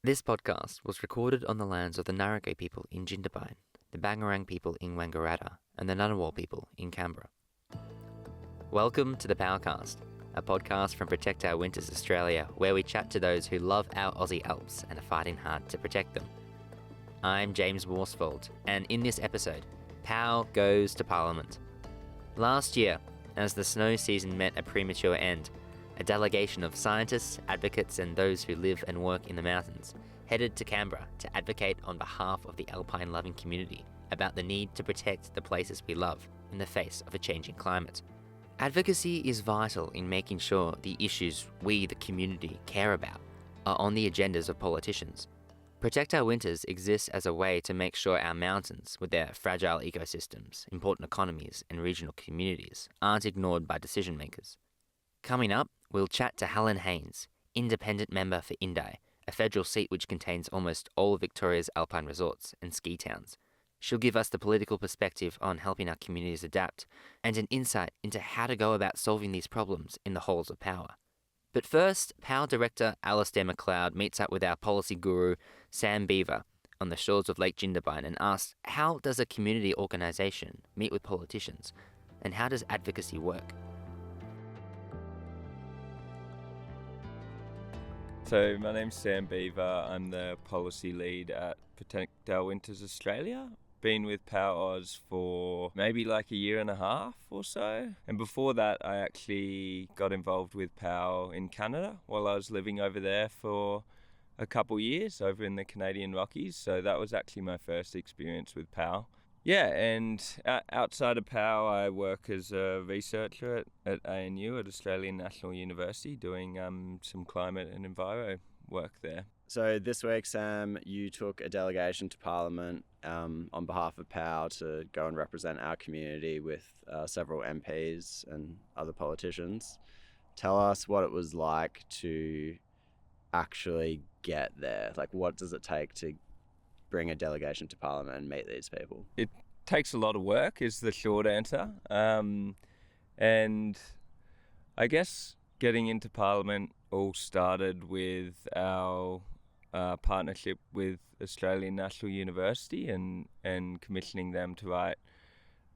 This podcast was recorded on the lands of the Ngururrga people in Jindabyne, the Bangarang people in Wangaratta, and the Ngunnawal people in Canberra. Welcome to the POWcast, a podcast from Protect Our Winters Australia, where we chat to those who love our Aussie Alps and are fighting hard to protect them. I'm James Worsfold, and in this episode, POW goes to Parliament. Last year, as the snow season met a premature end, a delegation of scientists, advocates and those who live and work in the mountains headed to Canberra to advocate on behalf of the alpine-loving community about the need to protect the places we love in the face of a changing climate. Advocacy is vital in making sure the issues we, the community, care about are on the agendas of politicians. Protect Our Winters exists as a way to make sure our mountains, with their fragile ecosystems, important economies and regional communities, aren't ignored by decision makers. Coming up, we'll chat to Helen Haines, independent member for Indi, a federal seat which contains almost all of Victoria's alpine resorts and ski towns. She'll give us the political perspective on helping our communities adapt and an insight into how to go about solving these problems in the halls of power. But first, POW Director Alistair McLeod meets up with our policy guru Sam Beaver on the shores of Lake Jindabyne and asks, how does a community organisation meet with politicians and how does advocacy work? So my name's Sam Beaver. I'm the policy lead at Protect Our Winters Australia. Been with POW Oz for maybe like a year and a half or so. And before that, I actually got involved with POW in Canada while I was living over there for a couple years over in the Canadian Rockies. So that was actually my first experience with POW. Yeah, and outside of POW, I work as a researcher at ANU, at Australian National University, doing some climate and enviro work there. So this week, Sam, you took a delegation to Parliament on behalf of POW to go and represent our community with several MPs and other politicians. Tell us what it was like to actually get there. Like, what does it take to bring a delegation to Parliament and meet these people? It takes a lot of work is the short answer. And I guess getting into Parliament all started with our partnership with Australian National University and commissioning them to write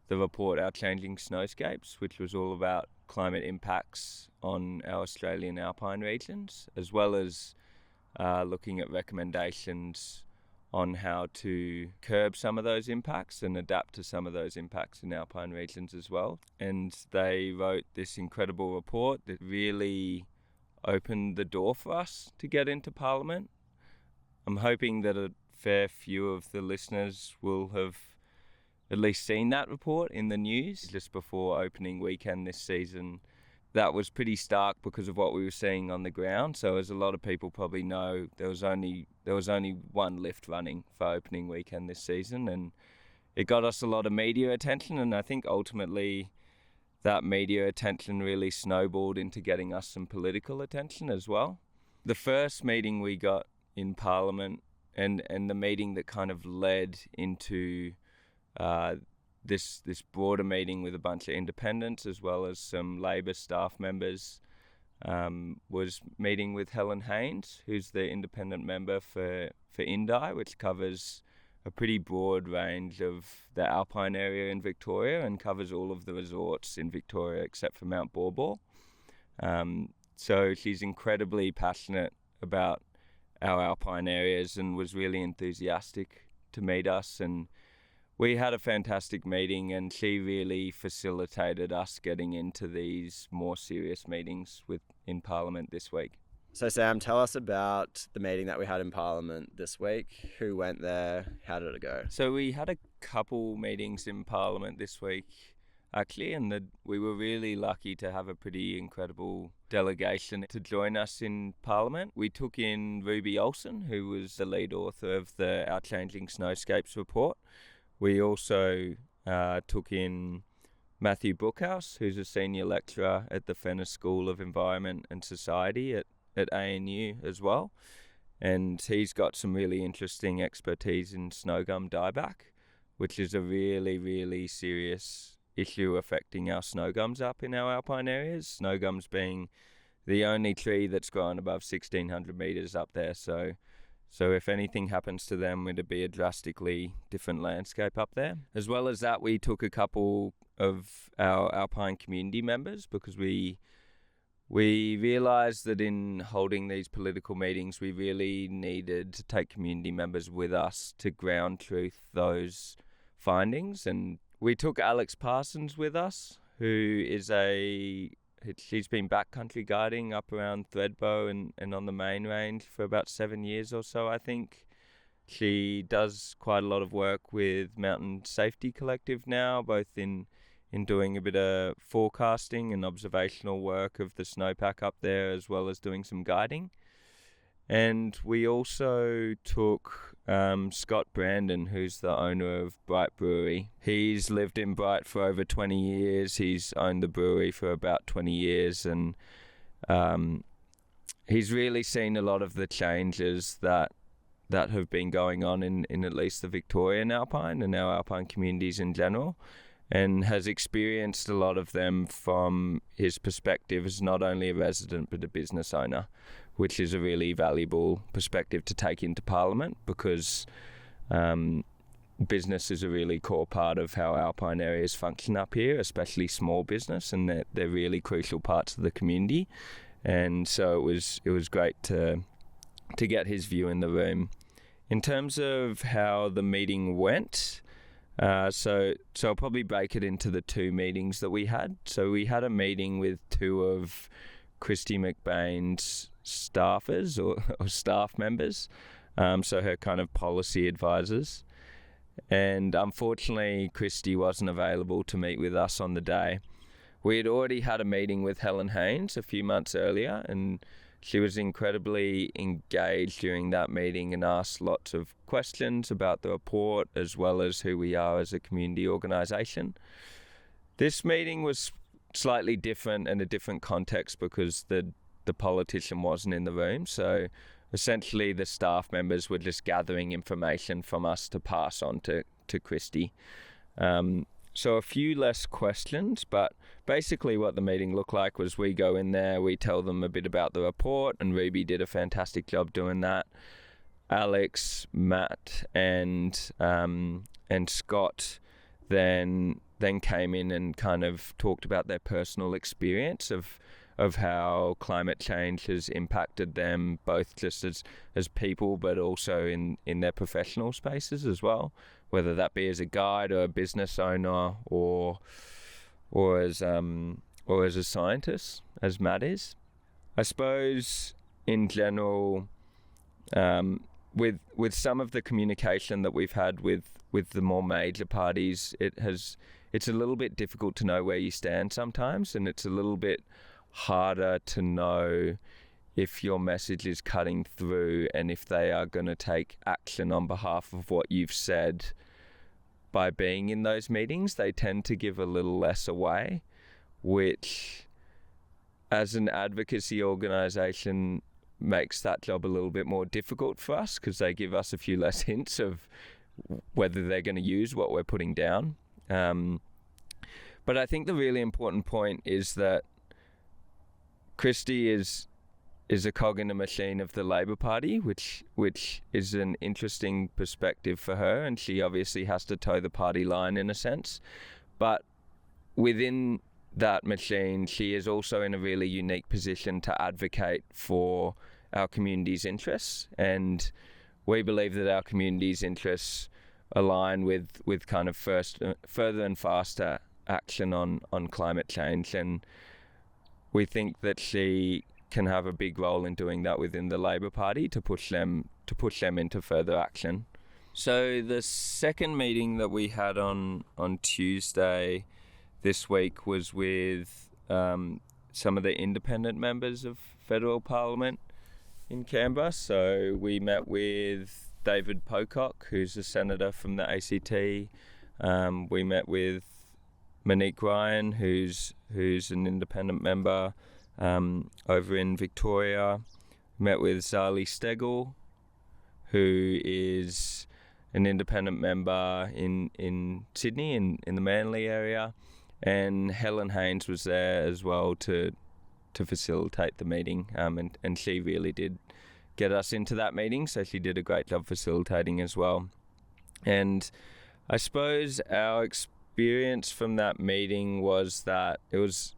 the report Our Changing Snowscapes, which was all about climate impacts on our Australian alpine regions, as well as looking at recommendations on how to curb some of those impacts and adapt to some of those impacts in alpine regions as well. And they wrote this incredible report that really opened the door for us to get into Parliament. I'm hoping that a fair few of the listeners will have at least seen that report in the news just before opening weekend this season. That was pretty stark because of what we were seeing on the ground. So as a lot of people probably know, there was only one lift running for opening weekend this season, and it got us a lot of media attention, and I think ultimately that media attention really snowballed into getting us some political attention as well. The first meeting we got in Parliament and the meeting that kind of led into this broader meeting with a bunch of independents as well as some Labor staff members was meeting with Helen Haines, who's the independent member for Indi, which covers a pretty broad range of the alpine area in Victoria and covers all of the resorts in Victoria except for Mount Borbor. So she's incredibly passionate about our alpine areas and was really enthusiastic to meet us, and we had a fantastic meeting, and she really facilitated us getting into these more serious meetings in Parliament this week. So Sam, tell us about the meeting that we had in Parliament this week. Who went there? How did it go? So we had a couple meetings in Parliament this week, actually, and we were really lucky to have a pretty incredible delegation to join us in Parliament. We took in Ruby Olsen, who was the lead author of the Our Changing Snowscapes report. We also took in Matthew Brookhouse, who's a senior lecturer at the Fenner School of Environment and Society at ANU as well. And he's got some really interesting expertise in snow gum dieback, which is a really, really serious issue affecting our snow gums up in our alpine areas. Snow gums being the only tree that's grown above 1,600 metres up there. So So if anything happens to them, it'd be a drastically different landscape up there. As well as that, we took a couple of our alpine community members because we realised that in holding these political meetings, we really needed to take community members with us to ground truth those findings. And we took Alex Parsons with us, who is she's been backcountry guiding up around Thredbo and on the main range for about 7 years or so, I think. She does quite a lot of work with Mountain Safety Collective now, both in doing a bit of forecasting and observational work of the snowpack up there, as well as doing some guiding. And we also took Scott Brandon, who's the owner of Bright Brewery. He's lived in Bright for over 20 years. He's owned the brewery for about 20 years. And he's really seen a lot of the changes that have been going on in at least the Victorian Alpine and our Alpine communities in general, and has experienced a lot of them from his perspective as not only a resident but a business owner, which is a really valuable perspective to take into Parliament, because business is a really core part of how alpine areas function up here, especially small business, and they're really crucial parts of the community. And so it was great to get his view in the room. In terms of how the meeting went, so I'll probably break it into the two meetings that we had. So we had a meeting with two of Christy McBain's staffers or staff members, so her kind of policy advisors. And unfortunately, Christy wasn't available to meet with us on the day. We had already had a meeting with Helen Haines a few months earlier, and she was incredibly engaged during that meeting and asked lots of questions about the report, as well as who we are as a community organisation. This meeting was slightly different and a different context because the politician wasn't in the room. So essentially the staff members were just gathering information from us to pass on to Christy. So a few less questions, but basically what the meeting looked like was we go in there, we tell them a bit about the report, and Ruby did a fantastic job doing that. Alex, Matt, and Scott then came in and kind of talked about their personal experience of how climate change has impacted them, both just as people, but also in their professional spaces as well, whether that be as a guide or a business owner or as a scientist, as Matt is. I suppose in general, with some of the communication that we've had with the more major parties, it's a little bit difficult to know where you stand sometimes, and it's a little bit harder to know if your message is cutting through and if they are going to take action on behalf of what you've said. By being in those meetings, they tend to give a little less away, which as an advocacy organisation makes that job a little bit more difficult for us, because they give us a few less hints of whether they're going to use what we're putting down. But I think the really important point is that Christy is a cog in the machine of the Labor Party, which is an interesting perspective for her, and she obviously has to toe the party line in a sense. But within that machine, she is also in a really unique position to advocate for our community's interests, and we believe that our community's interests align with kind of further and faster action on climate change, and we think that she can have a big role in doing that within the Labor Party to push them into further action. So the second meeting that we had on Tuesday this week was with some of the independent members of federal parliament in Canberra. So we met with David Pocock, who's a senator from the ACT. We met with Monique Ryan, who's an independent member over in Victoria. Met with Zali Stegel, who is an independent member in Sydney, in the Manly area. And Helen Haines was there as well to facilitate the meeting, and she really did get us into that meeting. So she did a great job facilitating as well. And I suppose our experience from that meeting was that it was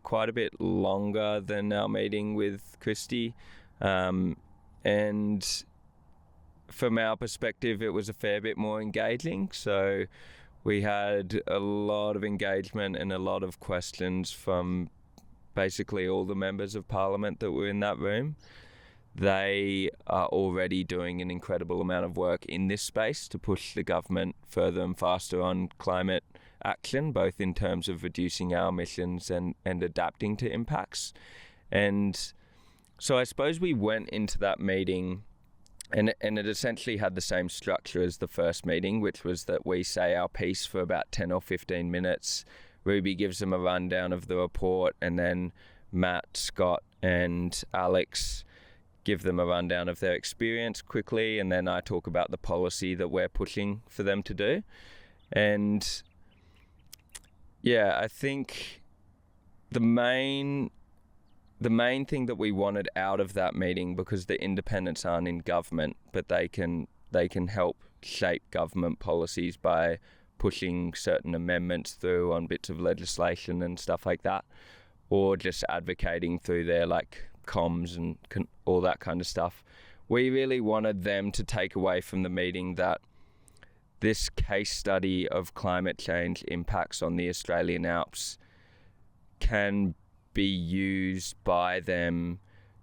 quite a bit longer than our meeting with Christy. And from our perspective, it was a fair bit more engaging. So we had a lot of engagement and a lot of questions from basically all the members of Parliament that were in that room. They are already doing an incredible amount of work in this space to push the government further and faster on climate action, both in terms of reducing our emissions and adapting to impacts. And so I suppose we went into that meeting and it essentially had the same structure as the first meeting, which was that we say our piece for about 10 or 15 minutes. Ruby gives them a rundown of the report, and then Matt, Scott, and Alex give them a rundown of their experience quickly, and then I talk about the policy that we're pushing for them to do. And yeah, I think the main thing that we wanted out of that meeting, because the independents aren't in government, but they can help shape government policies by pushing certain amendments through on bits of legislation and stuff like that, or just advocating through their comms and all that kind of stuff. We really wanted them to take away from the meeting that this case study of climate change impacts on the Australian Alps can be used by them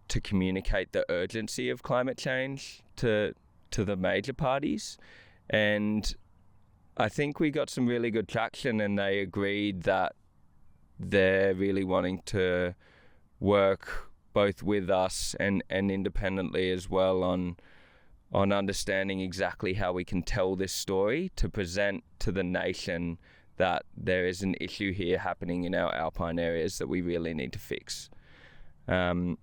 to communicate the urgency of climate change to the major parties. And I think we got some really good traction, and they agreed that they're really wanting to work both with us and independently as well on understanding exactly how we can tell this story to present to the nation that there is an issue here happening in our alpine areas that we really need to fix. And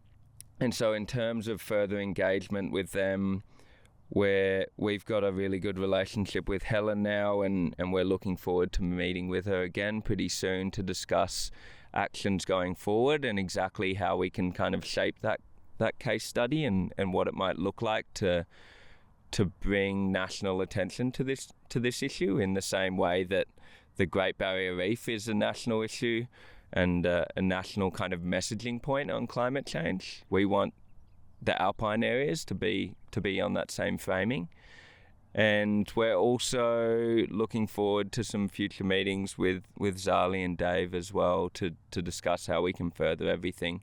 so in terms of further engagement with them, we've got a really good relationship with Helen now, and we're looking forward to meeting with her again pretty soon to discuss actions going forward and exactly how we can kind of shape that case study and what it might look like to bring national attention to this issue, in the same way that the Great Barrier Reef is a national issue and a national kind of messaging point on climate change. We want the alpine areas to be on that same framing. And we're also looking forward to some future meetings with Zali and Dave as well to discuss how we can further everything.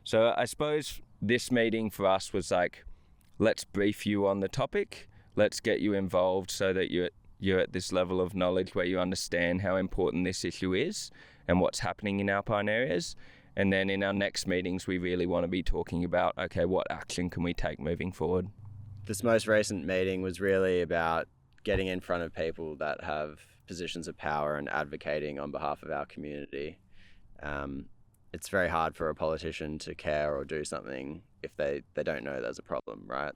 So I suppose this meeting for us was let's brief you on the topic, let's get you involved so that you're at this level of knowledge where you understand how important this issue is and what's happening in alpine areas. And then in our next meetings, we really want to be talking about, okay, what action can we take moving forward? This most recent meeting was really about getting in front of people that have positions of power and advocating on behalf of our community. It's very hard for a politician to care or do something if they don't know there's a problem, right?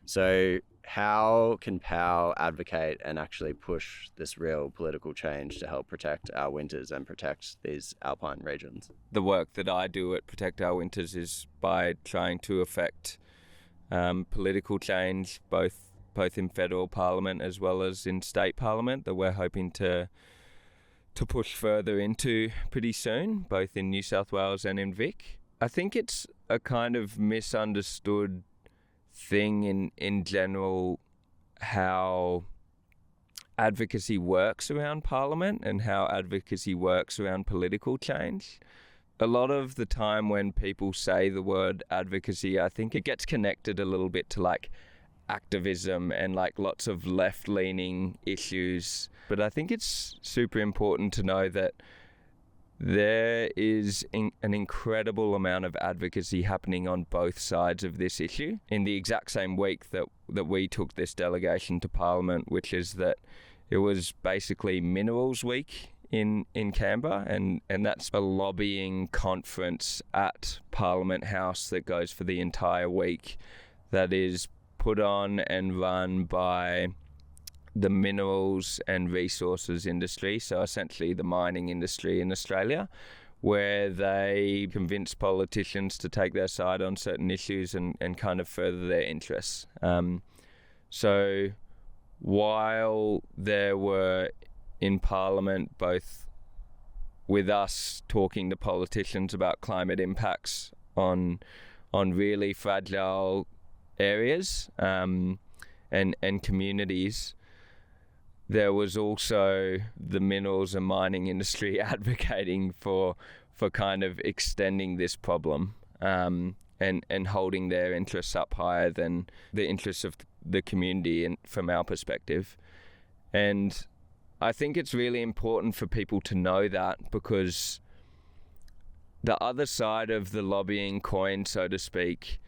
So how can POW advocate and actually push this real political change to help protect our winters and protect these alpine regions? The work that I do at Protect Our Winters is by trying to affect political change, both in federal parliament as well as in state parliament, that we're hoping to push further into pretty soon, both in New South Wales and in Vic. I think it's a kind of misunderstood thing in general how advocacy works around parliament and how advocacy works around political change. A lot of the time when people say the word advocacy, I think it gets connected a little bit to activism and lots of left-leaning issues. But I think it's super important to know that there is an incredible amount of advocacy happening on both sides of this issue. In the exact same week that we took this delegation to Parliament, which is that it was basically Minerals Week in Canberra, and that's a lobbying conference at Parliament House that goes for the entire week, that is put on and run by the minerals and resources industry, so essentially the mining industry in Australia, where they convince politicians to take their side on certain issues and kind of further their interests. So while there were in Parliament, both with us talking to politicians about climate impacts on really fragile areas and communities, there was also the minerals and mining industry advocating for kind of extending this problem and holding their interests up higher than the interests of the community and from our perspective. And I think it's really important for people to know that, because the other side of the lobbying coin, so to speak,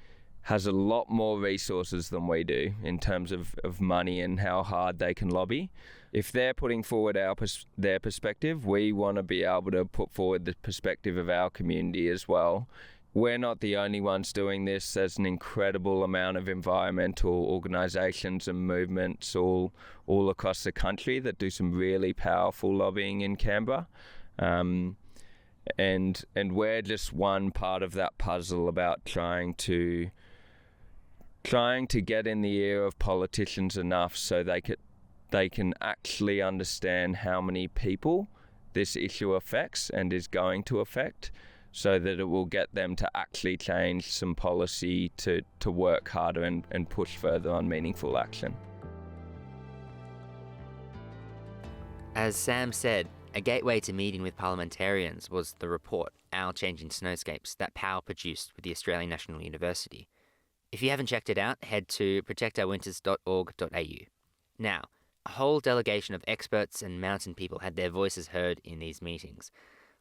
has a lot more resources than we do in terms of money and how hard they can lobby. If they're putting forward their perspective, we want to be able to put forward the perspective of our community as well. We're not the only ones doing this. There's an incredible amount of environmental organisations and movements all across the country that do some really powerful lobbying in Canberra. And we're just one part of that puzzle about trying to get in the ear of politicians enough so they can actually understand how many people this issue affects and is going to affect, so that it will get them to actually change some policy to work harder and push further on meaningful action. As Sam said, a gateway to meeting with parliamentarians was the report, Our Changing Snowscapes, that POW produced with the Australian National University. If you haven't checked it out, head to protectourwinters.org.au. Now, a whole delegation of experts and mountain people had their voices heard in these meetings,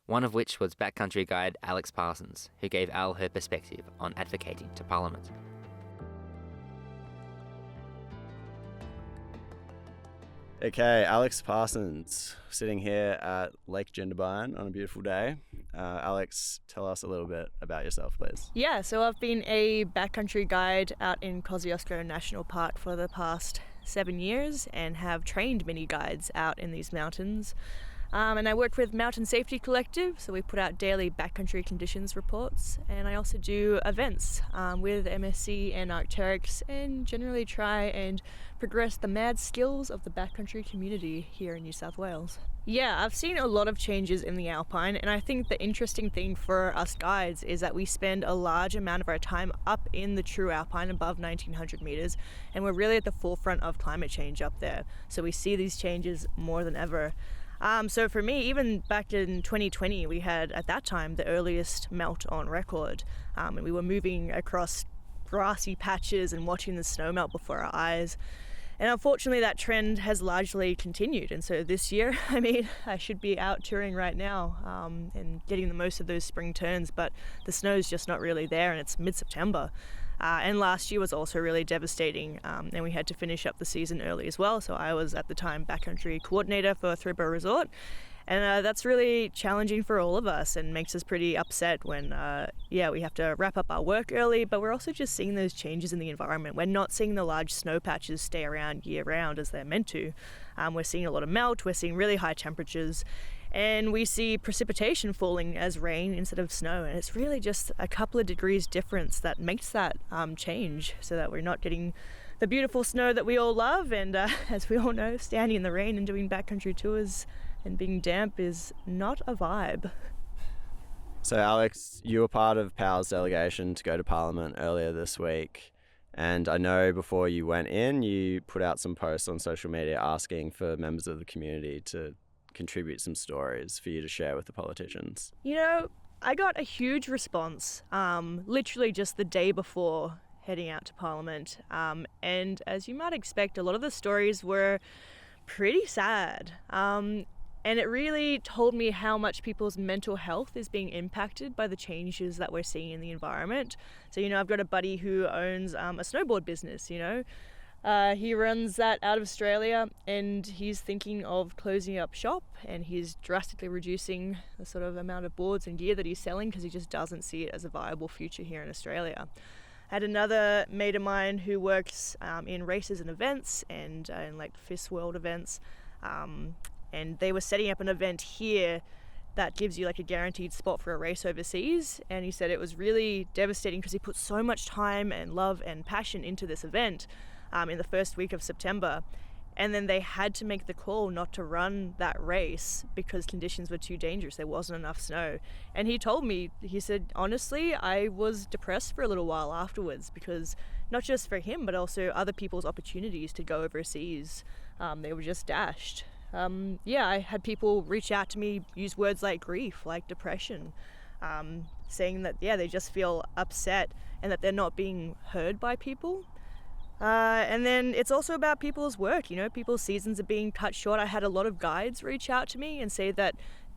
one of which was backcountry guide Alex Parsons, who gave Al her perspective on advocating to Parliament. Okay, Alex Parsons, sitting here at Lake Jindabyne on a beautiful day. Alex, tell us a little bit about yourself, please. Yeah, so I've been a backcountry guide out in Kosciuszko National Park for the past 7 years and have trained many guides out in these mountains. And I work with Mountain Safety Collective, so we put out daily backcountry conditions reports, and I also do events with MSC and Arc'teryx, and generally try and progress the mad skills of the backcountry community here in New South Wales. Yeah, I've seen a lot of changes in the Alpine, and I think the interesting thing for us guides is that we spend a large amount of our time up in the true Alpine above 1900 metres, and we're really at the forefront of climate change up there, so we see these changes more than ever. So for me, even back in 2020, we had at that time the earliest melt on record, and we were moving across grassy patches and watching the snow melt before our eyes. And unfortunately, that trend has largely continued. And so this year, I should be out touring right now and getting the most of those spring turns, but the snow's just not really there, and it's mid-September. And last year was also really devastating, and we had to finish up the season early as well. So I was at the time backcountry coordinator for Thurber Resort, and that's really challenging for all of us and makes us pretty upset when, we have to wrap up our work early, but we're also just seeing those changes in the environment. We're not seeing the large snow patches stay around year round as they're meant to. We're seeing a lot of melt, we're seeing really high temperatures, and we see precipitation falling as rain instead of snow, and it's really just a couple of degrees difference that makes that change, so that we're not getting the beautiful snow that we all love. And as we all know, standing in the rain and doing backcountry tours and being damp is not a vibe. So Alex, you were part of POW's delegation to go to Parliament earlier this week, and I know before you went in, you put out some posts on social media asking for members of the community to contribute some stories for you to share with the politicians. You know, I got a huge response literally just the day before heading out to Parliament, and as you might expect, a lot of the stories were pretty sad, and it really told me how much people's mental health is being impacted by the changes that we're seeing in the environment. So, I've got a buddy who owns a snowboard business, He runs that out of Australia, and he's thinking of closing up shop, and he's drastically reducing the sort of amount of boards and gear that he's selling because he just doesn't see it as a viable future here in Australia. I had another mate of mine who works in races and events and in like FIS World events, and they were setting up an event here that gives you like a guaranteed spot for a race overseas. And he said it was really devastating because he put so much time and love and passion into this event in the first week of September. And then they had to make the call not to run that race because conditions were too dangerous. There wasn't enough snow. And he told me, he said, honestly, I was depressed for a little while afterwards because not just for him, but also other people's opportunities to go overseas, they were just dashed. I had people reach out to me, use words like grief, like depression, saying that, they just feel upset and that they're not being heard by people. And then it's also about people's work, people's seasons are being cut short. I had a lot of guides reach out to me and say that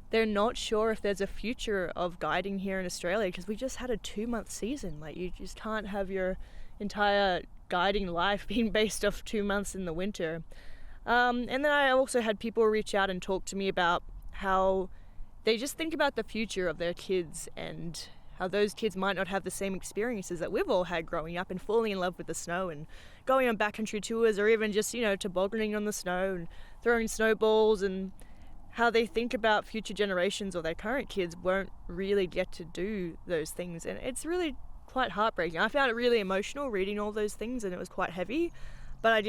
they're not sure if there's a future of guiding here in Australia because we just had a 2-month season. Like, you just can't have your entire guiding life being based off 2 months in the winter. And then I also had people reach out and talk to me about how they just think about the future of their kids and how those kids might not have the same experiences that we've all had growing up and falling in love with the snow and going on backcountry tours or even just, tobogganing on the snow and throwing snowballs, and how they think about future generations or their current kids won't really get to do those things. And it's really quite heartbreaking. I found it really emotional reading all those things, and it was quite heavy, but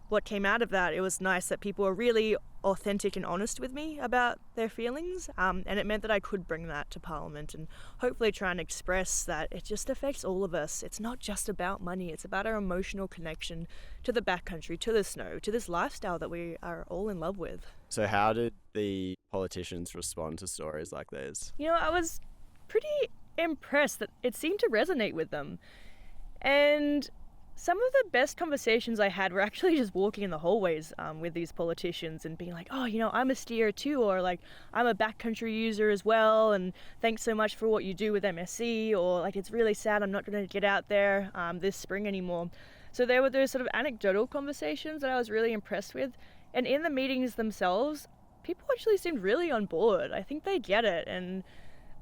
what came out of that, it was nice that people were really authentic and honest with me about their feelings, and it meant that I could bring that to Parliament and hopefully try and express that it just affects all of us. It's not just about money, it's about our emotional connection to the backcountry, to the snow, to this lifestyle that we are all in love with. So how did the politicians respond to stories like these? I was pretty impressed that it seemed to resonate with them. And some of the best conversations I had were actually just walking in the hallways with these politicians and being like, oh, I'm a skier too, or like, I'm a backcountry user as well, and thanks so much for what you do with MSC, or like, it's really sad I'm not going to get out there this spring anymore. So there were those sort of anecdotal conversations that I was really impressed with. And in the meetings themselves, people actually seemed really on board. I think they get it. And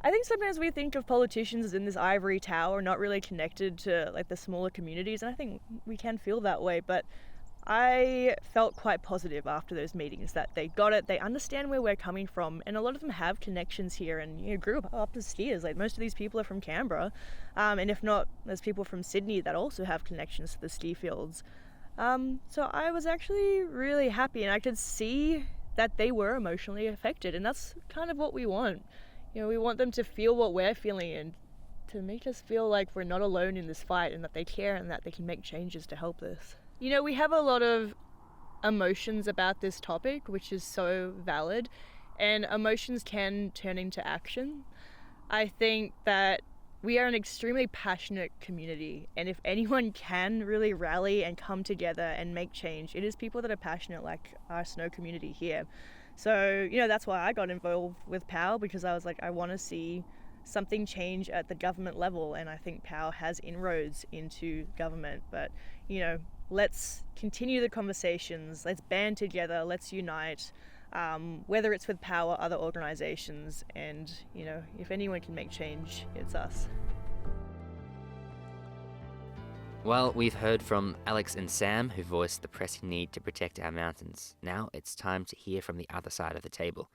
I think sometimes we think of politicians as in this ivory tower, not really connected to like the smaller communities, and I think we can feel that way, but I felt quite positive after those meetings that they got it, they understand where we're coming from, and a lot of them have connections here and grew up as skiers. Like, most of these people are from Canberra, and if not, there's people from Sydney that also have connections to the ski fields. So I was actually really happy, and I could see that they were emotionally affected, and that's kind of what we want. We want them to feel what we're feeling and to make us feel like we're not alone in this fight and that they care and that they can make changes to help us. We have a lot of emotions about this topic, which is so valid, and emotions can turn into action. I think that we are an extremely passionate community, and if anyone can really rally and come together and make change, it is people that are passionate, like our snow community here. So, that's why I got involved with POW, because I was like, I want to see something change at the government level, and I think POW has inroads into government. But, let's continue the conversations, let's band together, let's unite, whether it's with POW or other organisations, and, if anyone can make change, it's us. Well, we've heard from Alex and Sam, who voiced the pressing need to protect our mountains. Now it's time to hear from the other side of the table.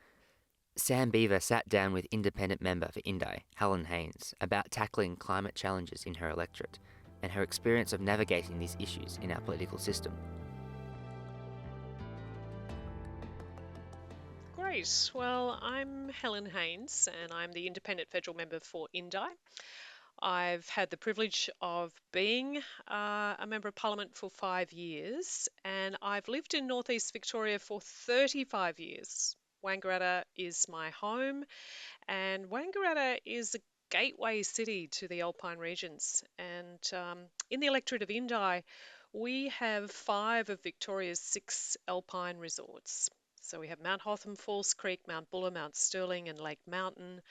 Sam Beaver sat down with independent member for Indi, Helen Haines, about tackling climate challenges in her electorate and her experience of navigating these issues in our political system. Great. Well, I'm Helen Haines and I'm the independent federal member for Indi. I've had the privilege of being a Member of Parliament for 5 years, and I've lived in Northeast Victoria for 35 years. Wangaratta is my home, and Wangaratta is a gateway city to the Alpine regions. And in the electorate of Indi, we have 5 of Victoria's 6 alpine resorts. So we have Mount Hotham, Falls Creek, Mount Buller, Mount Stirling and Lake Mountain.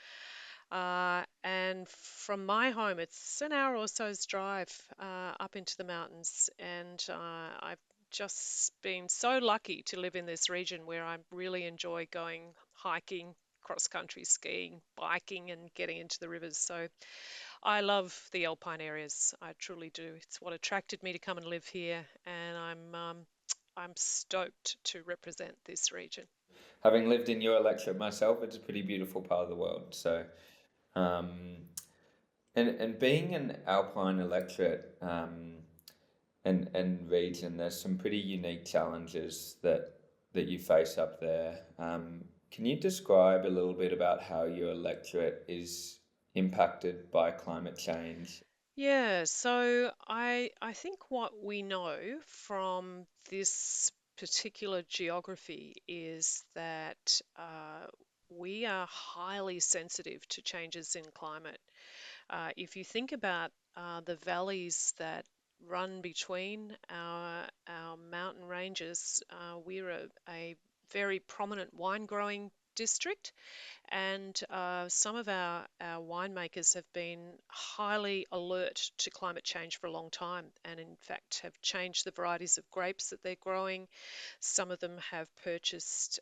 And from my home, it's an hour or so's drive up into the mountains. And I've just been so lucky to live in this region where I really enjoy going hiking, cross-country skiing, biking and getting into the rivers. So I love the alpine areas. I truly do. It's what attracted me to come and live here. And I'm I'm stoked to represent this region. Having lived in your electorate myself, it's a pretty beautiful part of the world. So, um, and being an alpine electorate and region, there's some pretty unique challenges that you face up there. Can you describe a little bit about how your electorate is impacted by climate change? Yeah, so I think what we know from this particular geography is that we are highly sensitive to changes in climate. If you think about the valleys that run between our mountain ranges, we're a very prominent wine growing district, and some of our winemakers have been highly alert to climate change for a long time, and in fact have changed the varieties of grapes that they're growing. Some of them have purchased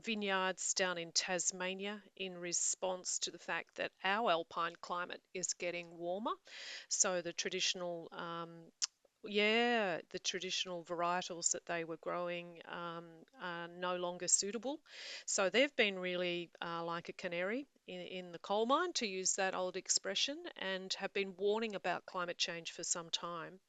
vineyards down in Tasmania in response to the fact that our alpine climate is getting warmer. So the traditional varietals that they were growing are no longer suitable. So they've been really like a canary in the coal mine, to use that old expression, and have been warning about climate change for some time.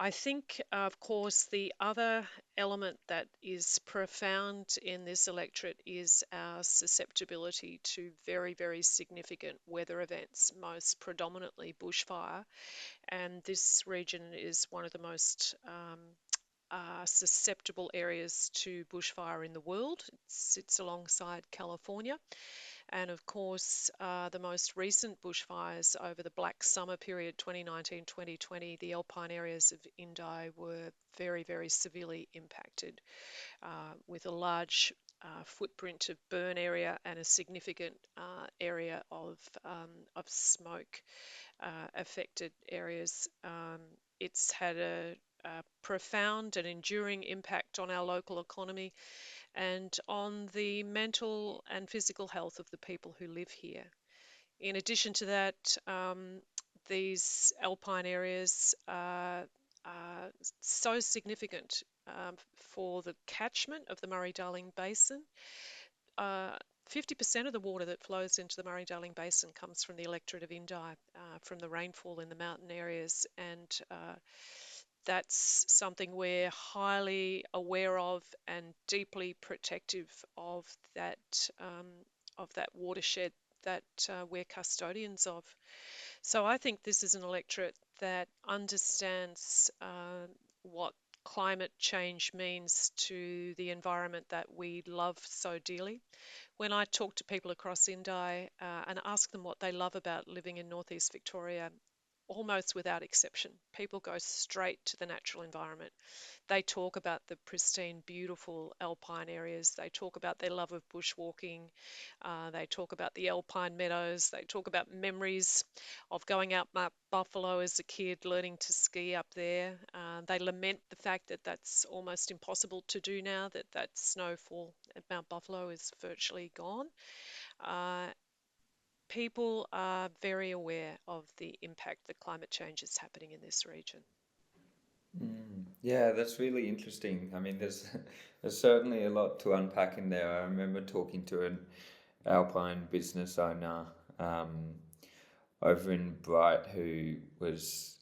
I think, of course, the other element that is profound in this electorate is our susceptibility to very, very significant weather events, most predominantly bushfire. And this region is one of the most susceptible areas to bushfire in the world. It sits alongside California. And of course, the most recent bushfires over the Black Summer period 2019-2020, the alpine areas of Indi were very, very severely impacted with a large footprint of burn area and a significant area of smoke affected areas. It's had a profound and enduring impact on our local economy and on the mental and physical health of the people who live here. In addition to that, these alpine areas are so significant for the catchment of the Murray-Darling Basin. 50% of the water that flows into the Murray-Darling Basin comes from the electorate of Indi, from the rainfall in the mountain areas, and that's something we're highly aware of and deeply protective of that watershed that we're custodians of. So I think this is an electorate that understands what climate change means to the environment that we love so dearly. When I talk to people across Indi and ask them what they love about living in northeast Victoria, almost without exception, people go straight to the natural environment. They talk about the pristine, beautiful alpine areas. They talk about their love of bushwalking. They talk about the alpine meadows. They talk about memories of going out Mount Buffalo as a kid, learning to ski up there. They lament the fact that that's almost impossible to do now, that snowfall at Mount Buffalo is virtually gone. Uh, People are very aware of the impact that climate change is happening in this region. Yeah, that's really interesting. I mean, there's certainly a lot to unpack in there. I remember talking to an alpine business owner um, over in Bright who was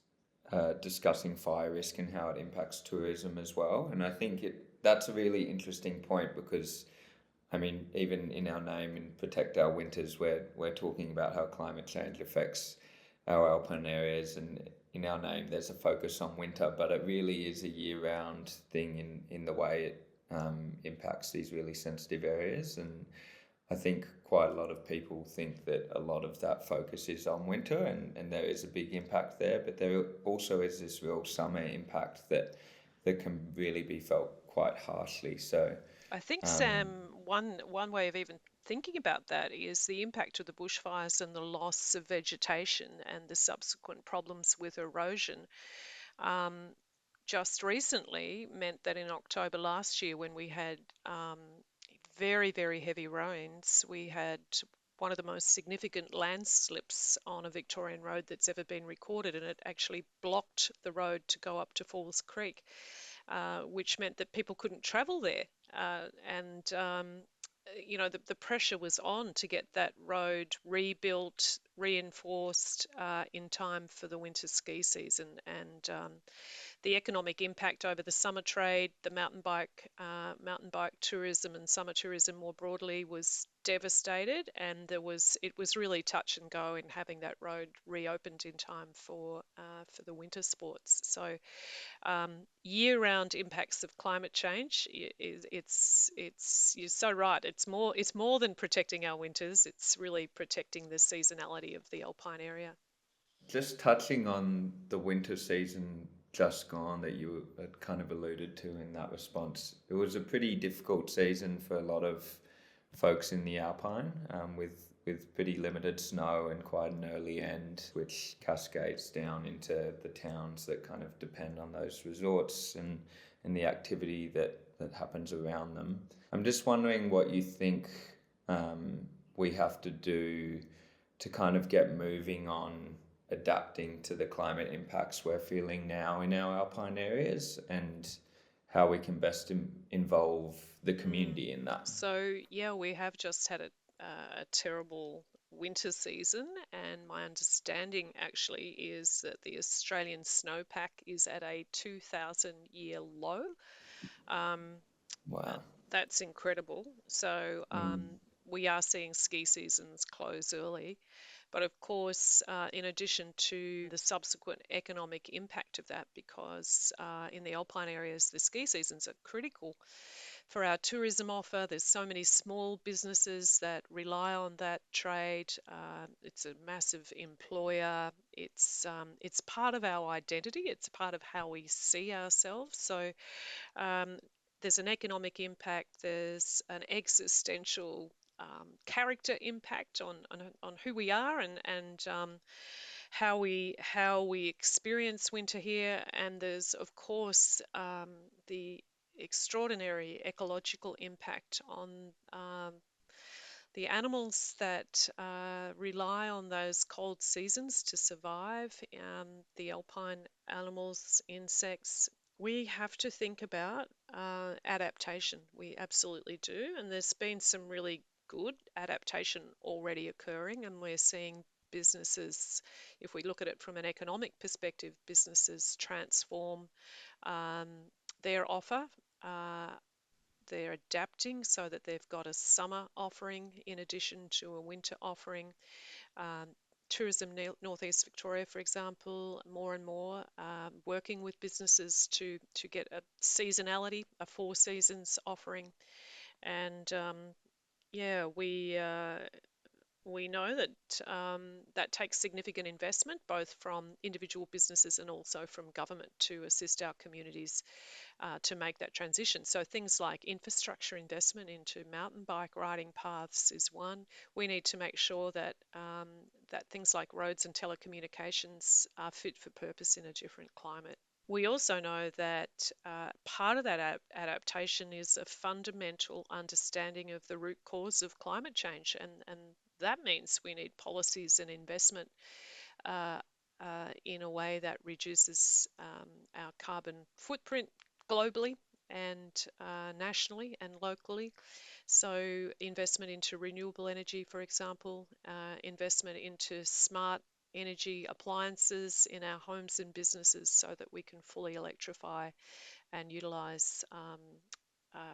discussing fire risk and how it impacts tourism as well. And I think that's a really interesting point because, I mean, even in our name in Protect Our Winters, we're talking about how climate change affects our alpine areas, and in our name there's a focus on winter, but it really is a year-round thing in the way it impacts these really sensitive areas. And I think quite a lot of people think that a lot of that focus is on winter, and there is a big impact there, but there also is this real summer impact that can really be felt quite harshly. So I think, um, Sam, one way of even thinking about that is the impact of the bushfires and the loss of vegetation and the subsequent problems with erosion. Um, just recently meant that in October last year, when we had very, very heavy rains, we had one of the most significant landslips on a Victorian road that's ever been recorded, and it actually blocked the road to go up to Falls Creek. which meant that people couldn't travel there. And the pressure was on to get that road rebuilt, reinforced in time for the winter ski season. And the economic impact over the summer trade, the mountain bike tourism and summer tourism more broadly was devastated, and it was really touch and go in having that road reopened in time for the winter sports. So year-round impacts of climate change, you're so right. It's more than protecting our winters. It's really protecting the seasonality of the alpine area. Just touching on the winter season just gone that you had kind of alluded to in that response, it was a pretty difficult season for a lot of folks in the Alpine, with pretty limited snow and quite an early end, which cascades down into the towns that kind of depend on those resorts and the activity that happens around them. I'm just wondering what you think we have to do to kind of get moving on adapting to the climate impacts we're feeling now in our alpine areas, and how we can best involve the community in that. So yeah, we have just had a terrible winter season, and my understanding actually is that the Australian snowpack is at a 2,000-year low. Wow. That's incredible. So we are seeing ski seasons close early. But of course, in addition to the subsequent economic impact of that, because in the alpine areas, the ski seasons are critical for our tourism offer. There's so many small businesses that rely on that trade. It's a massive employer. It's part of our identity. It's part of how we see ourselves. So there's an economic impact. There's an existential character impact on who we are and how we experience winter here. And there's of course the extraordinary ecological impact on the animals that rely on those cold seasons to survive, the alpine animals, insects. We have to think about adaptation. We absolutely do. And there's been some really good adaptation already occurring, and we're seeing businesses, if we look at it from an economic perspective, businesses transform their offer. They're adapting so that they've got a summer offering in addition to a winter offering. Tourism Northeast Victoria, for example, more and more working with businesses to get a seasonality, a 4 seasons offering. And we know that that takes significant investment, both from individual businesses and also from government, to assist our communities to make that transition. So things like infrastructure investment into mountain bike riding paths is one. We need to make sure that that things like roads and telecommunications are fit for purpose in a different climate. We also know that part of that adaptation is a fundamental understanding of the root cause of climate change, and that means we need policies and investment in a way that reduces our carbon footprint globally and nationally and locally. So investment into renewable energy, for example, investment into smart energy appliances in our homes and businesses so that we can fully electrify and utilise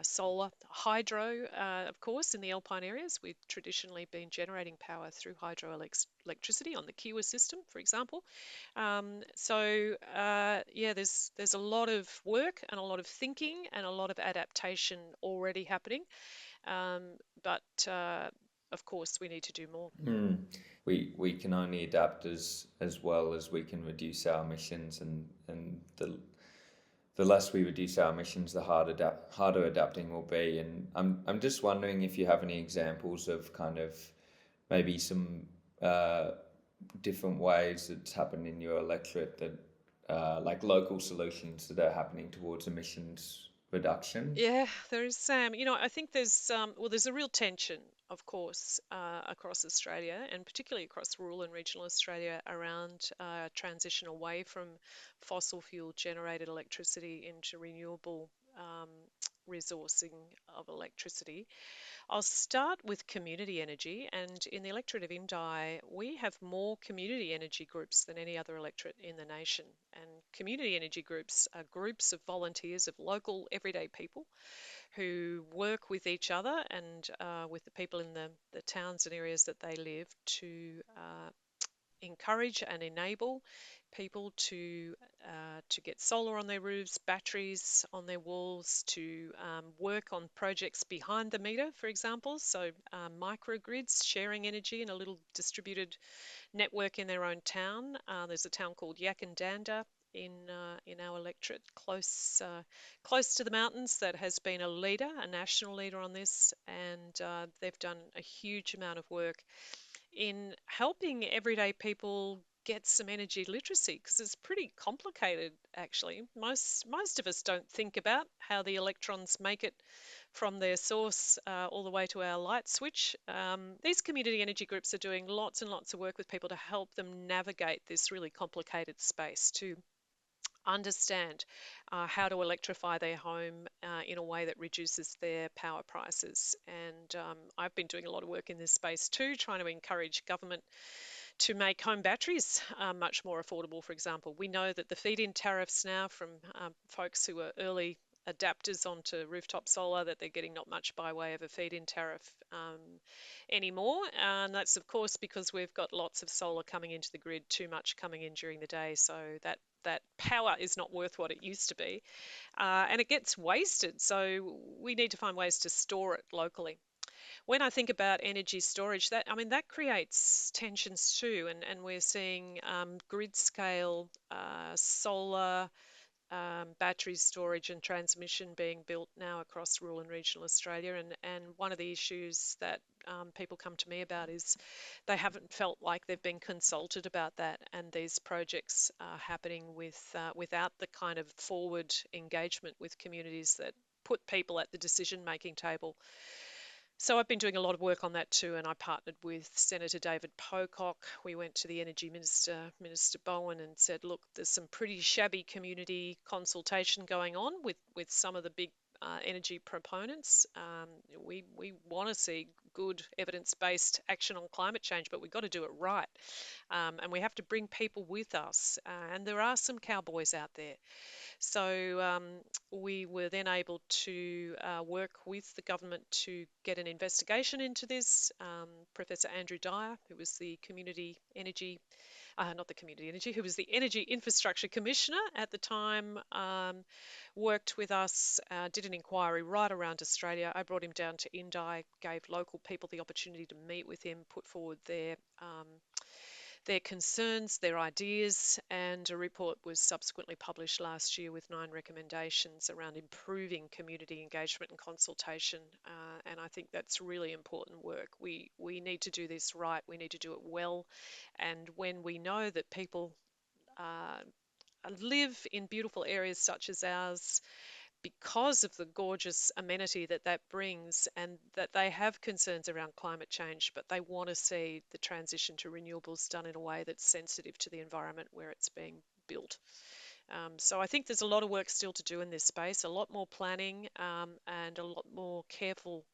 solar, hydro, of course, in the alpine areas. We've traditionally been generating power through hydroelectricity on the Kiwa system, for example. There's a lot of work and a lot of thinking and a lot of adaptation already happening. But of course, we need to do more. We can only adapt as well as we can reduce our emissions, and the less we reduce our emissions, the harder adapting will be. And I'm just wondering if you have any examples of kind of maybe some different ways it's happened in your electorate, that like local solutions that are happening towards emissions reduction. Yeah, there is, Sam. I think there's a real tension of course, across Australia, and particularly across rural and regional Australia, around transition away from fossil fuel generated electricity into renewable resourcing of electricity. I'll start with community energy, and in the electorate of Indi, we have more community energy groups than any other electorate in the nation. And community energy groups are groups of volunteers, of local everyday people who work with each other and with the people in the towns and areas that they live to encourage and enable people to get solar on their roofs, batteries on their walls, to work on projects behind the meter, for example. So microgrids, sharing energy in a little distributed network in their own town. There's a town called Yakandanda in our electorate, close to the mountains, that has been a leader, a national leader on this, and they've done a huge amount of work in helping everyday people get some energy literacy, because it's pretty complicated actually. Most of us don't think about how the electrons make it from their source all the way to our light switch. These community energy groups are doing lots and lots of work with people to help them navigate this really complicated space, to understand how to electrify their home in a way that reduces their power prices. And I've been doing a lot of work in this space too, trying to encourage government to make home batteries much more affordable, for example. We know that the feed-in tariffs now from folks who are early adapters onto rooftop solar, that they're getting not much by way of a feed-in tariff anymore. And that's, of course, because we've got lots of solar coming into the grid, too much coming in during the day. So that power is not worth what it used to be. And it gets wasted. So we need to find ways to store it locally. When I think about energy storage, that creates tensions too, and we're seeing grid scale solar battery storage and transmission being built now across rural and regional Australia. And one of the issues that people come to me about is they haven't felt like they've been consulted about that, and these projects are happening without the kind of forward engagement with communities that put people at the decision-making table. So I've been doing a lot of work on that too, and I partnered with Senator David Pocock. We went to the Energy Minister, Minister Bowen, and said, look, there's some pretty shabby community consultation going on with some of the big energy proponents. We want to see good evidence-based action on climate change, but we've got to do it right. And we have to bring people with us. And there are some cowboys out there. So we were then able to work with the government to get an investigation into this. Professor Andrew Dyer, who was the who was the Energy Infrastructure Commissioner at the time, worked with us, did an inquiry right around Australia. I brought him down to Indi, gave local people the opportunity to meet with him, put forward their concerns, their ideas, and a report was subsequently published last year with 9 recommendations around improving community engagement and consultation. And I think that's really important work. We need to do this right. We need to do it well. And when we know that people live in beautiful areas such as ours, because of the gorgeous amenity that brings, and that they have concerns around climate change, but they want to see the transition to renewables done in a way that's sensitive to the environment where it's being built. So I think there's a lot of work still to do in this space, a lot more planning and a lot more careful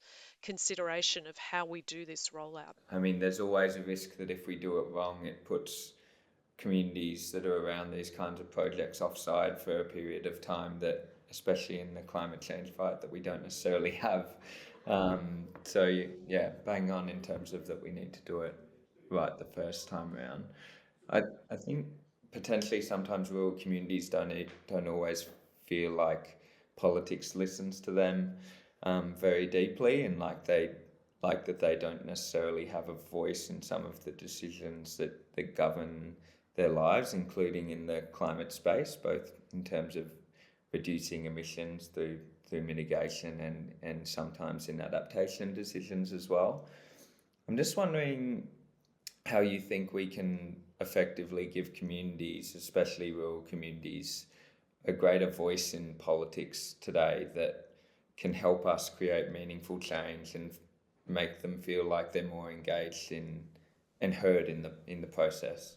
consideration of how we do this rollout. I mean, there's always a risk that if we do it wrong, it puts communities that are around these kinds of projects offside for a period of time, that especially in the climate change fight, that we don't necessarily have. So yeah, bang on in terms of that we need to do it right the first time around. I think potentially sometimes rural communities don't always feel like politics listens to them very deeply, and like that they don't necessarily have a voice in some of the decisions that govern their lives, including in the climate space, both in terms of reducing emissions through mitigation and sometimes in adaptation decisions as well. I'm just wondering how you think we can effectively give communities, especially rural communities, a greater voice in politics today that can help us create meaningful change and make them feel like they're more engaged in and heard in the process?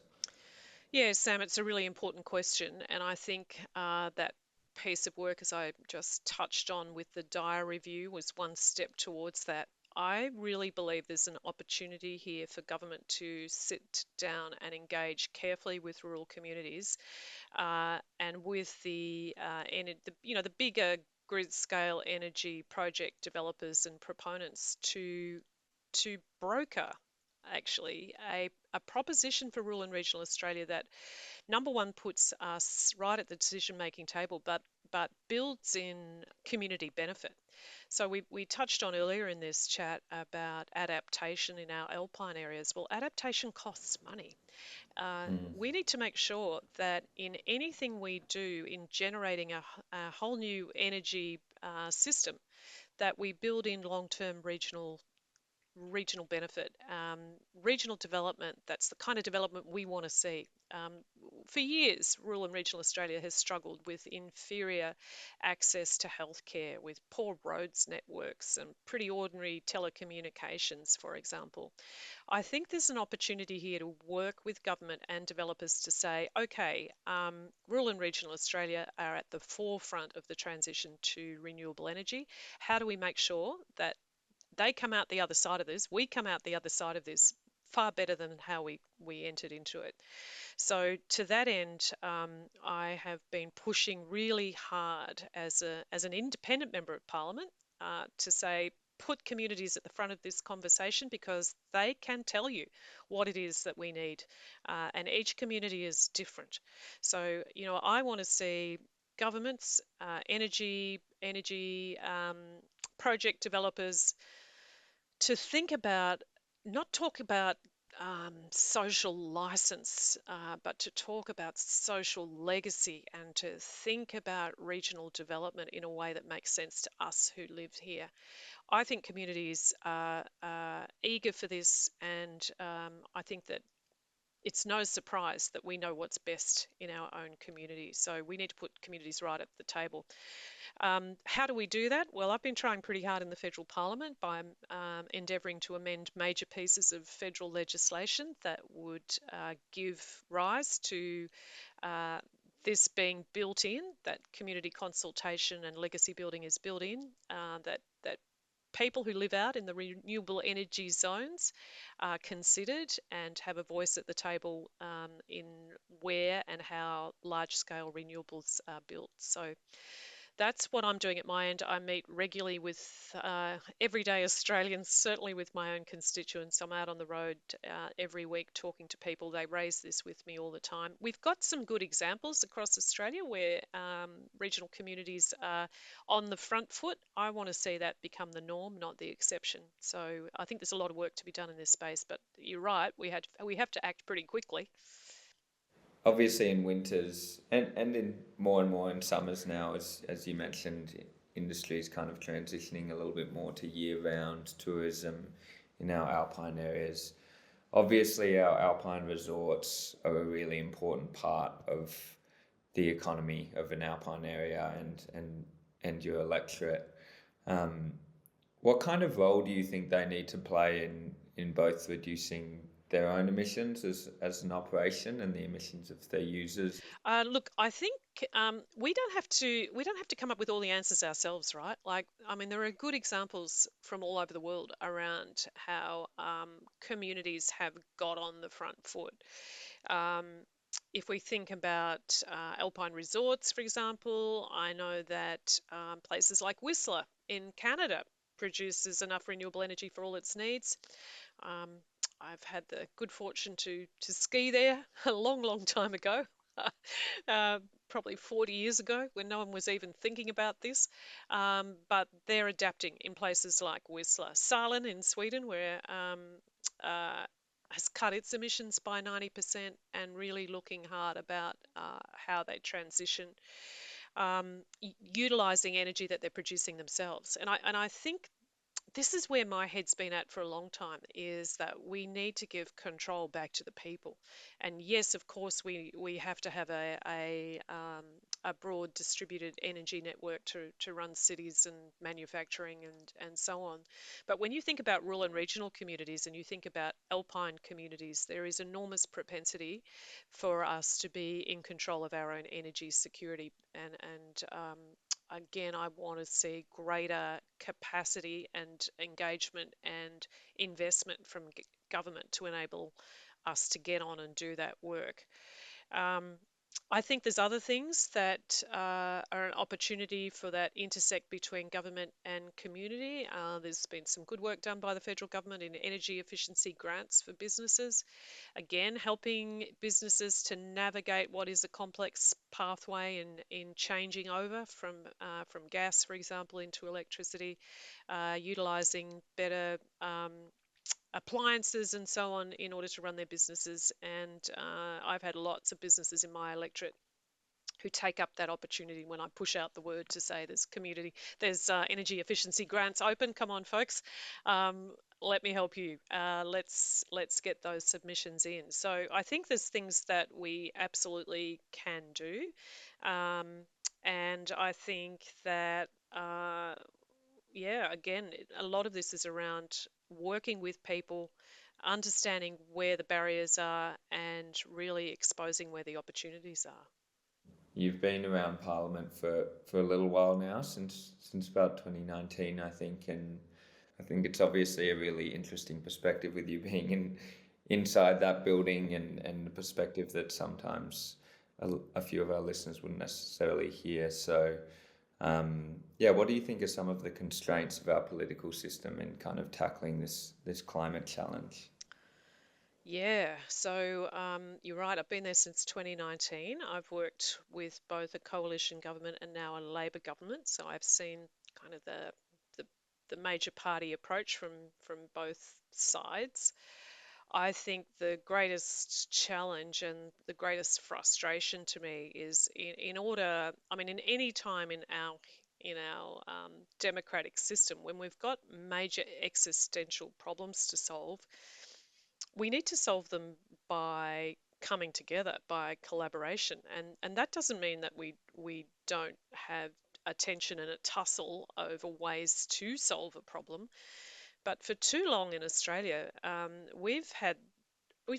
Yeah, Sam, it's a really important question. And I think that piece of work, as I just touched on with the Dyer review, was one step towards that. I really believe there's an opportunity here for government to sit down and engage carefully with rural communities and with the bigger grid scale energy project developers and proponents to broker actually a proposition for rural and regional Australia that number one puts us right at the decision making table, but builds in community benefit. So we touched on earlier in this chat about adaptation in our alpine areas. Well, adaptation costs money. We need to make sure that in anything we do in generating a whole new energy system, that we build in long-term regional benefit, regional development. That's the kind of development we want to see. Um, for years, rural and regional Australia has struggled with inferior access to healthcare, with poor roads networks and pretty ordinary telecommunications, for example. I think there's an opportunity here to work with government and developers to say, okay, rural and regional Australia are at the forefront of the transition to renewable energy. How do we make sure that they come out the other side of this, we come out the other side of this far better than how we entered into it? So to that end, I have been pushing really hard as an independent member of Parliament to say put communities at the front of this conversation because they can tell you what it is that we need, and each community is different. So I want to see governments, energy project developers to think about, not talk about social license, but to talk about social legacy and to think about regional development in a way that makes sense to us who live here. I think communities are eager for this, and I think that it's no surprise that we know what's best in our own community. So we need to put communities right at the table. How do we do that? Well, I've been trying pretty hard in the federal parliament by endeavouring to amend major pieces of federal legislation that would give rise to uh, this being built in, that community consultation and legacy building is built in, that people who live out in the renewable energy zones are considered and have a voice at the table in where and how large scale renewables are built. So that's what I'm doing at my end. I meet regularly with everyday Australians, certainly with my own constituents. I'm out on the road every week talking to people. They raise this with me all the time. We've got some good examples across Australia where regional communities are on the front foot. I want to see that become the norm, not the exception. So I think there's a lot of work to be done in this space, but you're right, we have to act pretty quickly. Obviously in winters and in more and more in summers now, as you mentioned, industry is kind of transitioning a little bit more to year-round tourism in our alpine areas. Obviously our alpine resorts are a really important part of the economy of an alpine area and your electorate. What kind of role do you think they need to play in both reducing their own emissions as an operation and the emissions of their users? Look, I think we don't have to come up with all the answers ourselves, right? Like, I mean, there are good examples from all over the world around how communities have got on the front foot. Um, if we think about alpine resorts, for example, I know that places like Whistler in Canada produces enough renewable energy for all its needs. Um, I've had the good fortune to ski there a long, long time ago, uh, probably 40 years ago, when no one was even thinking about this. But they're adapting in places like Whistler. Salin in Sweden, where uh, has cut its emissions by 90% and really looking hard about how they transition, utilising energy that they're producing themselves. And I think this is where my head's been at for a long time, is that we need to give control back to the people. And yes, of course, we have to have a broad distributed energy network to run cities and manufacturing and so on. But when you think about rural and regional communities and you think about alpine communities, there is enormous propensity for us to be in control of our own energy security. And again, I want to see greater capacity and engagement and investment from government to enable us to get on and do that work. Um, I think there's other things that are an opportunity for that intersect between government and community. There's been some good work done by the federal government in energy efficiency grants for businesses. Again, helping businesses to navigate what is a complex pathway in changing over from gas, for example, into electricity, utilising better appliances and so on in order to run their businesses. And I've had lots of businesses in my electorate who take up that opportunity when I push out the word to say there's energy efficiency grants open. Come on, folks. Let me help you. Let's get those submissions in. So I think there's things that we absolutely can do, um, and I think that yeah, again, a lot of this is around working with people, understanding where the barriers are, and really exposing where the opportunities are. You've been around Parliament for a little while now, since about 2019, I think, and I think it's obviously a really interesting perspective with you being inside that building, and the perspective that sometimes a few of our listeners wouldn't necessarily hear. So, yeah, what do you think are some of the constraints of our political system in kind of tackling this climate challenge? Yeah, so you're right. I've been there since 2019. I've worked with both a coalition government and now a Labor government, so I've seen kind of the, the major party approach from both sides. I think the greatest challenge and the greatest frustration to me is in order, I mean, in any time in our democratic system, when we've got major existential problems to solve, we need to solve them by coming together, by collaboration, and that doesn't mean that we don't have a tension and a tussle over ways to solve a problem. But for too long in Australia, we've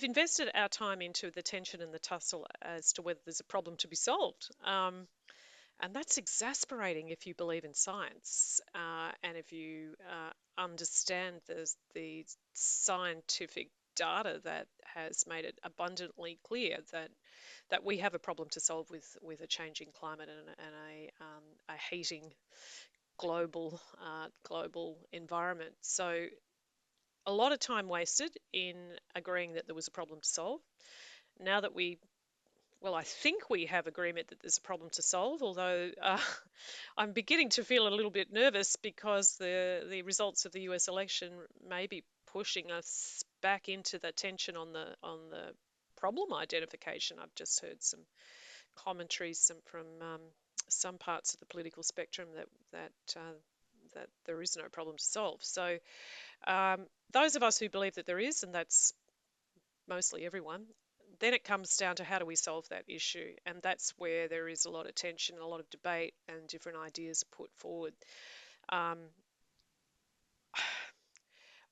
invested our time into the tension and the tussle as to whether there's a problem to be solved. And that's exasperating if you believe in science and if you understand the scientific data that has made it abundantly clear that we have a problem to solve with a changing climate and a heating global environment. So a lot of time wasted in agreeing that there was a problem to solve. Now that I think we have agreement that there's a problem to solve, although I'm beginning to feel a little bit nervous because the results of the US election may be pushing us back into the tension on the problem identification. I've just heard some commentaries from some parts of the political spectrum that there is no problem to solve. So those of us who believe that there is, and that's mostly everyone, then it comes down to how do we solve that issue, and that's where there is a lot of tension, a lot of debate, and different ideas are put forward. Um,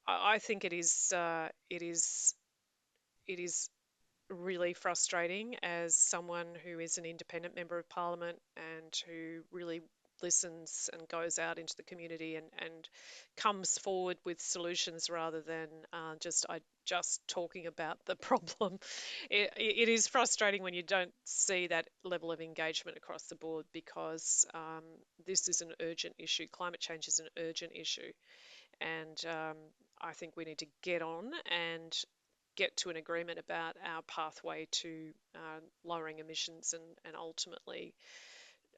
I think it is really frustrating as someone who is an independent member of parliament and who really listens and goes out into the community and comes forward with solutions rather than just talking about the problem. It is frustrating when you don't see that level of engagement across the board because this is an urgent issue. Climate change is an urgent issue, and I think we need to get on and get to an agreement about our pathway to lowering emissions and ultimately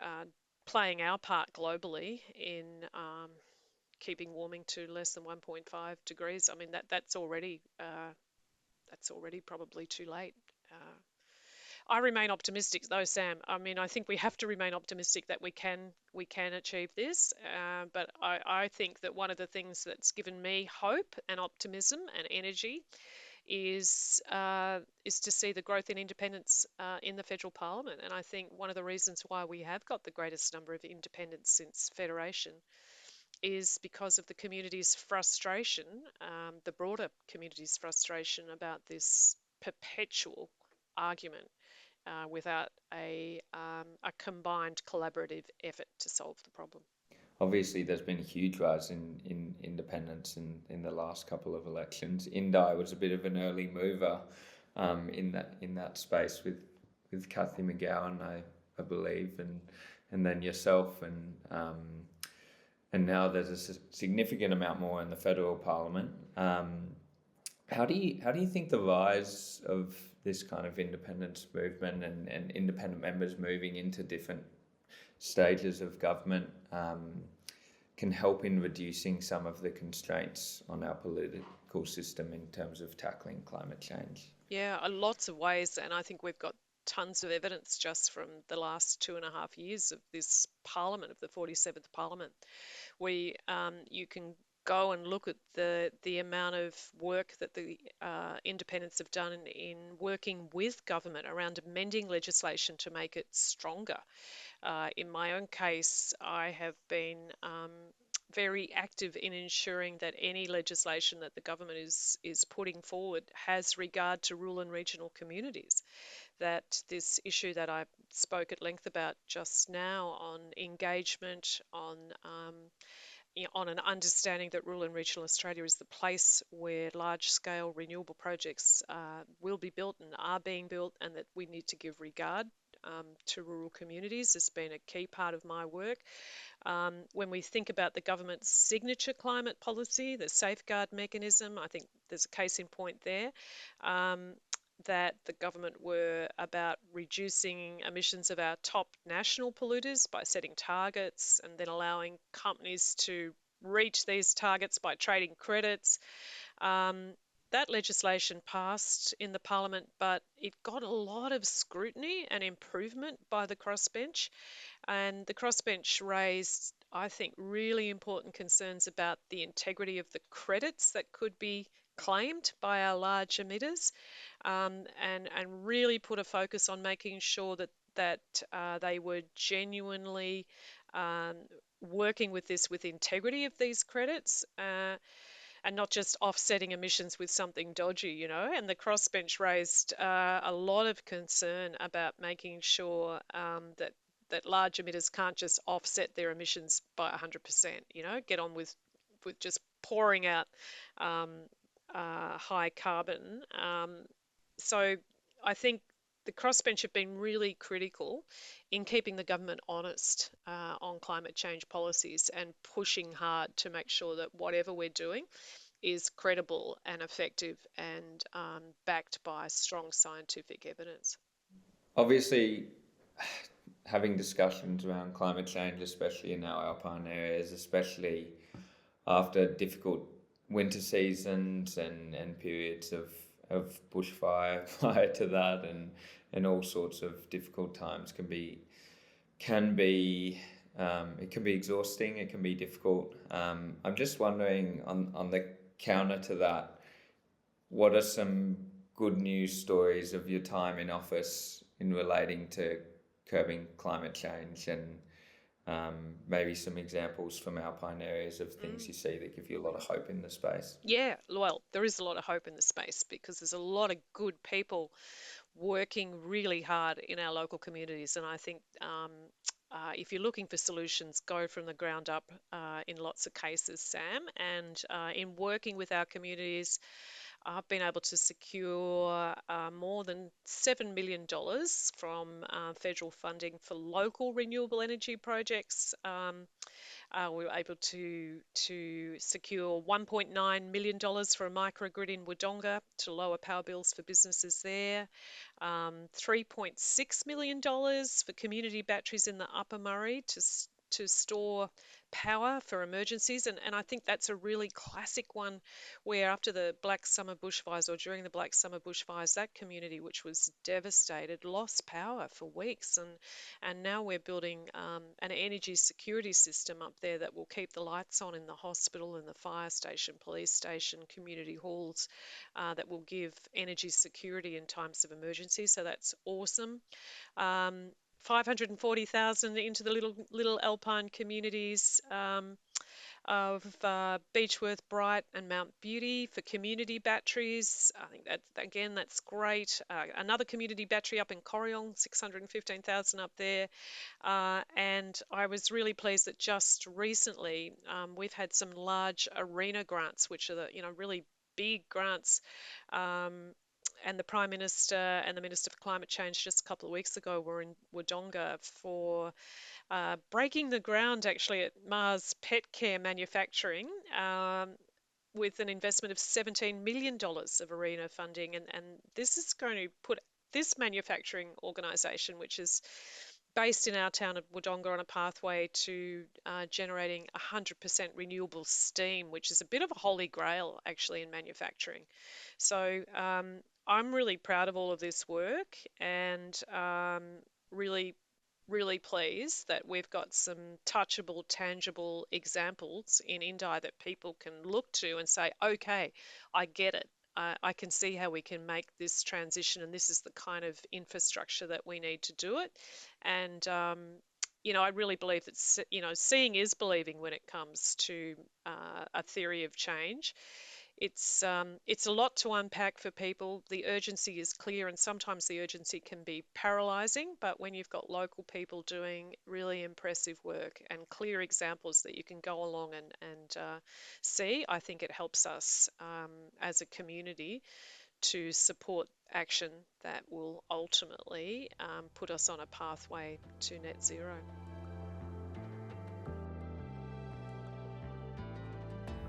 uh, playing our part globally in keeping warming to less than 1.5 degrees. I mean that's already probably too late. I remain optimistic though, Sam. I mean, I think we have to remain optimistic that we can achieve this. But I think that one of the things that's given me hope and optimism and energy is to see the growth in independence in the federal parliament. And I think one of the reasons why we have got the greatest number of independents since federation is because of the community's frustration, the broader community's frustration about this perpetual argument without a combined collaborative effort to solve the problem. Obviously, there's been a huge rise in independence in the last couple of elections. Indi was a bit of an early mover in that space with Cathy McGowan, I believe, and then yourself, and now there's a significant amount more in the federal parliament. How do you think the rise of this kind of independence movement and independent members moving into different stages of government can help in reducing some of the constraints on our political system in terms of tackling climate change? Yeah, lots of ways, and I think we've got tons of evidence just from the last 2.5 years of this parliament, of the 47th parliament. You can go and look at the amount of work that the independents have done in working with government around amending legislation to make it stronger. In my own case, I have been very active in ensuring that any legislation that the government is putting forward has regard to rural and regional communities. That this issue that I spoke at length about just now on engagement, on an understanding that rural and regional Australia is the place where large-scale renewable projects will be built and are being built, and that we need to give regard to rural communities has been a key part of my work. When we think about the government's signature climate policy, the safeguard mechanism, I think there's a case in point there. That the government were about reducing emissions of our top national polluters by setting targets and then allowing companies to reach these targets by trading credits. That legislation passed in the parliament, but it got a lot of scrutiny and improvement by the crossbench. And the crossbench raised, I think, really important concerns about the integrity of the credits that could be claimed by our large emitters, and really put a focus on making sure that they were genuinely working with this with integrity of these credits. And not just offsetting emissions with something dodgy, And the crossbench raised a lot of concern about making sure that large emitters can't just offset their emissions by 100%, get on with just pouring out high carbon. So I think the crossbench have been really critical in keeping the government honest on climate change policies and pushing hard to make sure that whatever we're doing is credible and effective and backed by strong scientific evidence. Obviously, having discussions around climate change, especially in our alpine areas, especially after difficult winter seasons and periods of bushfire prior to that, and all sorts of difficult times can be it can be exhausting, it can be difficult. I'm just wondering, on the counter to that, what are some good news stories of your time in office in relating to curbing climate change, and maybe some examples from alpine areas of things you see that give you a lot of hope in the space? Yeah, well, there is a lot of hope in the space because there's a lot of good people working really hard in our local communities. And I think if you're looking for solutions, go from the ground up in lots of cases, Sam. And in working with our communities, I've been able to secure more than $7 million from federal funding for local renewable energy projects. We were able to secure $1.9 million for a microgrid in Wodonga to lower power bills for businesses there. $3.6 million for community batteries in the Upper Murray to store power for emergencies. And I think that's a really classic one where after the Black Summer bushfires or during the Black Summer bushfires, that community, which was devastated, lost power for weeks. And now we're building an energy security system up there that will keep the lights on in the hospital and the fire station, police station, community halls, that will give energy security in times of emergency. So that's awesome. 540,000 into the little alpine communities of Beechworth, Bright, and Mount Beauty for community batteries. I think that's great. Another community battery up in Corryong, 615,000 up there. And I was really pleased that just recently we've had some large arena grants, which are the really big grants. And the Prime Minister and the Minister for Climate Change just a couple of weeks ago were in Wodonga for breaking the ground actually at Mars Pet Care Manufacturing with an investment of $17 million of arena funding. And this is going to put this manufacturing organisation, which is based in our town of Wodonga, on a pathway to generating 100% renewable steam, which is a bit of a holy grail actually in manufacturing. So I'm really proud of all of this work, and really pleased that we've got some touchable, tangible examples in Indi that people can look to and say, okay, I get it. I can see how we can make this transition, and this is the kind of infrastructure that we need to do it. And I really believe that seeing is believing when it comes to a theory of change. It's a lot to unpack for people. The urgency is clear, and sometimes the urgency can be paralysing, but when you've got local people doing really impressive work and clear examples that you can go along and see, I think it helps us as a community to support action that will ultimately put us on a pathway to net zero.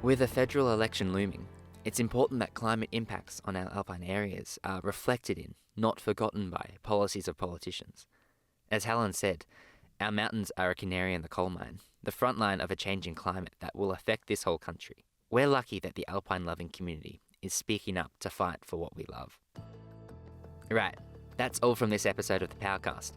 With a federal election looming, it's important that climate impacts on our alpine areas are reflected in, not forgotten by, policies of politicians. As Helen said, our mountains are a canary in the coal mine, the front line of a changing climate that will affect this whole country. We're lucky that the alpine-loving community is speaking up to fight for what we love. Right, that's all from this episode of the POWcast.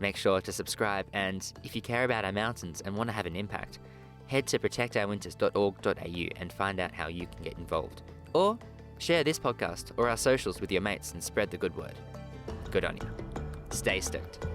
Make sure to subscribe, and if you care about our mountains and want to have an impact, head to protectourwinters.org.au and find out how you can get involved. Or share this podcast or our socials with your mates and spread the good word. Good on you. Stay stoked.